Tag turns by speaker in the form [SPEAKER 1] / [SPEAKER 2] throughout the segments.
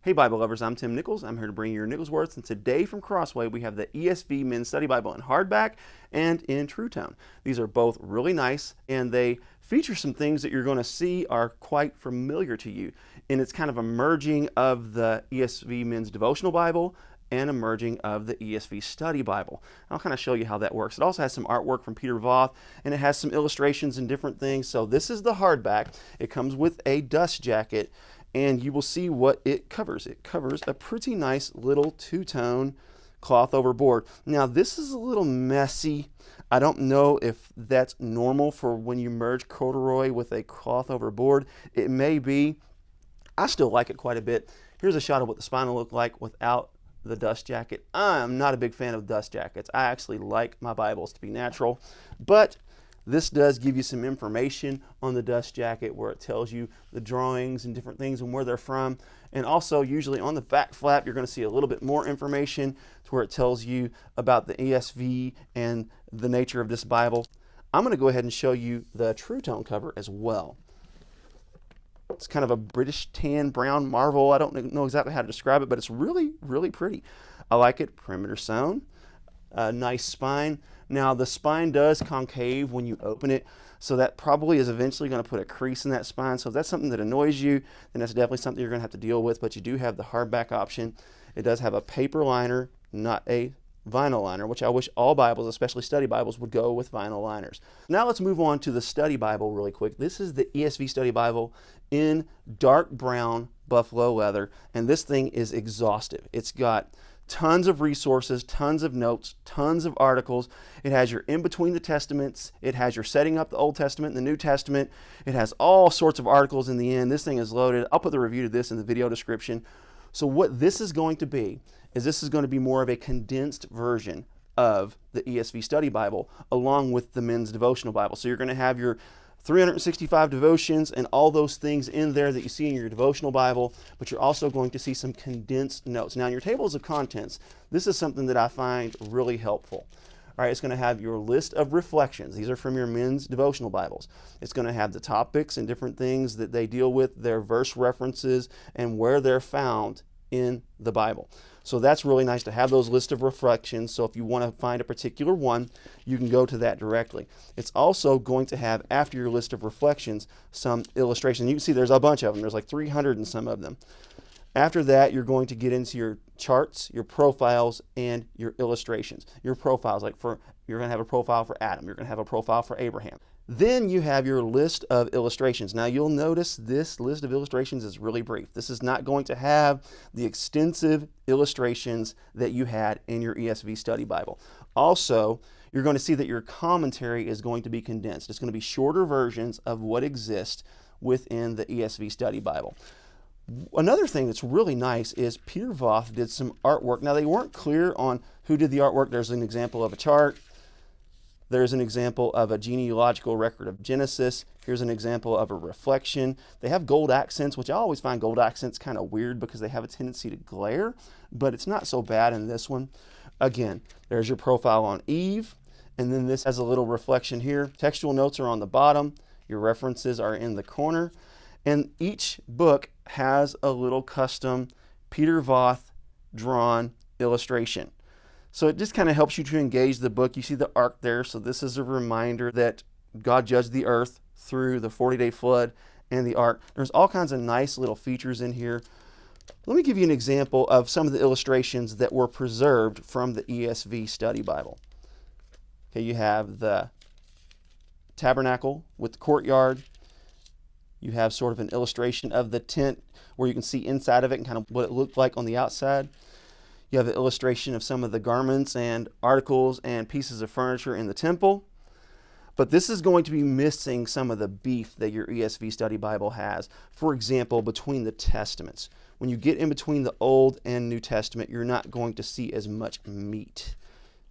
[SPEAKER 1] Hey Bible lovers, I'm Tim Nichols. I'm here to bring you your Nichols Words, and today from Crossway we have the ESV Men's Study Bible in hardback and in Trutone. These are both really nice, and they feature some things that you're going to see are quite familiar to you. And it's kind of a merging of the ESV Men's Devotional Bible and a merging of the ESV Study Bible. I'll kind of show you how that works. It also has some artwork from Peter Voth, and it has some illustrations and different things. So this is the hardback. It comes with a dust jacket, and you will see what it covers. It covers a pretty nice little two-tone cloth over board. Now this is a little messy. I don't know if that's normal for when you merge corduroy with a cloth over board. It may be. I still like it quite a bit. Here's a shot of what the spine will look like without the dust jacket. I'm not a big fan of dust jackets. I actually like my Bibles to be natural, but this does give you some information on the dust jacket where it tells you the drawings and different things and where they're from. And also usually on the back flap, you're going to see a little bit more information to where it tells you about the ESV and the nature of this Bible. I'm going to go ahead and show you the Trutone cover as well. It's kind of a British tan brown marble. I don't know exactly how to describe it, but it's really, really pretty. I like it. Perimeter sewn. A nice spine. Now the spine does concave when you open it, so that probably is eventually going to put a crease in that spine. So if that's something that annoys you, then that's definitely something you're going to have to deal with, but you do have the hardback option. It does have a paper liner, not a vinyl liner, which I wish all Bibles, especially study Bibles, would go with vinyl liners. Now let's move on to the study Bible really quick. This is the ESV Study Bible in dark brown buffalo leather, and this thing is exhaustive. It's got tons of resources, tons of notes, tons of articles. It has your in between the testaments. It has your setting up the Old Testament and the New Testament. It has all sorts of articles in the end. This thing is loaded. I'll put the review to this in the video description. So what this is going to be is this is going to be more of a condensed version of the ESV Study Bible along with the Men's Devotional Bible. So you're going to have your 365 devotions and all those things in there that you see in your devotional Bible, but you're also going to see some condensed notes. Now in your tables of contents, this is something that I find really helpful. All right, it's going to have your list of reflections. These are from your men's devotional Bibles. It's going to have the topics and different things that they deal with, their verse references, and where they're found in the Bible. So that's really nice to have those list of reflections. So if you want to find a particular one, you can go to that directly. It's also going to have, after your list of reflections, some illustrations. You can see there's a bunch of them. There's like 300 and some of them. After that, you're going to get into your charts, your profiles, and your illustrations. Your profiles, like you're going to have a profile for Adam. You're going to have a profile for Abraham. Then you have your list of illustrations. Now you'll notice this list of illustrations is really brief. This is not going to have the extensive illustrations that you had in your ESV Study Bible. Also, you're going to see that your commentary is going to be condensed. It's going to be shorter versions of what exists within the ESV Study Bible. Another thing that's really nice is Peter Voth did some artwork. Now they weren't clear on who did the artwork. There's an example of a chart. There's an example of a genealogical record of Genesis. Here's an example of a reflection. They have gold accents, which I always find gold accents kind of weird because they have a tendency to glare, but it's not so bad in this one. Again, there's your profile on Eve, and then this has a little reflection here. Textual notes are on the bottom. Your references are in the corner, and each book has a little custom Peter Voth drawn illustration. So it just kind of helps you to engage the book. You see the ark there, so this is a reminder that God judged the earth through the 40-day flood and the ark. There's all kinds of nice little features in here. Let me give you an example of some of the illustrations that were preserved from the ESV Study Bible. Okay, you have the tabernacle with the courtyard. You have sort of an illustration of the tent where you can see inside of it and kind of what it looked like on the outside. You have an illustration of some of the garments and articles and pieces of furniture in the temple. But this is going to be missing some of the beef that your ESV Study Bible has. For example, between the Testaments. When you get in between the Old and New Testament, you're not going to see as much meat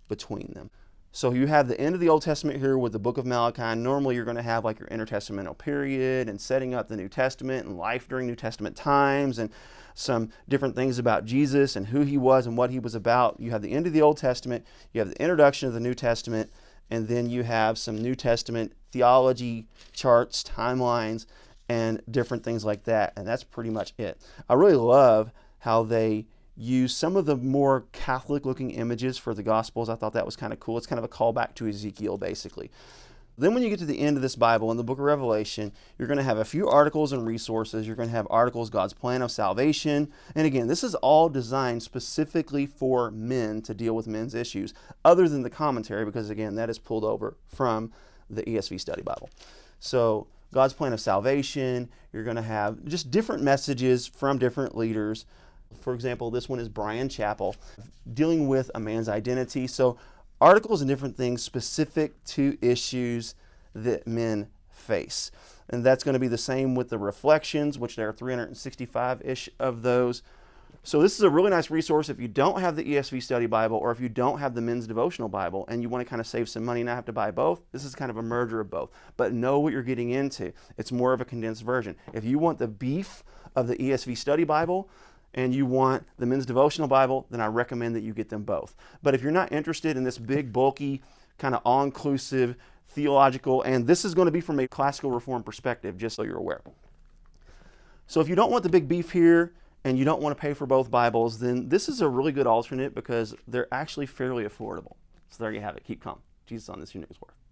[SPEAKER 1] between them. So you have the end of the Old Testament here with the book of Malachi. Normally you're going to have like your intertestamental period and setting up the New Testament and life during New Testament times and some different things about Jesus and who he was and what he was about. You have the end of the Old Testament, you have the introduction of the New Testament, and then you have some New Testament theology charts, timelines, and different things like that. And that's pretty much it. I really love how they use some of the more Catholic looking images for the Gospels. I thought that was kind of cool. It's kind of a callback to Ezekiel, basically. Then when you get to the end of this Bible, in the book of Revelation, you're going to have a few articles and resources. You're going to have articles, God's plan of salvation. And again, this is all designed specifically for men to deal with men's issues, other than the commentary, because again, that is pulled over from the ESV Study Bible. So God's plan of salvation, you're going to have just different messages from different leaders. For example, this one is Brian Chappell, dealing with a man's identity. So articles and different things specific to issues that men face. And that's going to be the same with the reflections, which there are 365-ish of those. So this is a really nice resource if you don't have the ESV Study Bible, or if you don't have the Men's Devotional Bible and you want to kind of save some money and not have to buy both. This is kind of a merger of both. But know what you're getting into. It's more of a condensed version. If you want the beef of the ESV Study Bible, and you want the Men's Devotional Bible, then I recommend that you get them both. But if you're not interested in this big, bulky, kind of all-inclusive, theological, and this is going to be from a classical reform perspective, just so you're aware. So if you don't want the big beef here, and you don't want to pay for both Bibles, then this is a really good alternate because they're actually fairly affordable. So there you have it. Keep calm. Jesus on this, your Newsworth.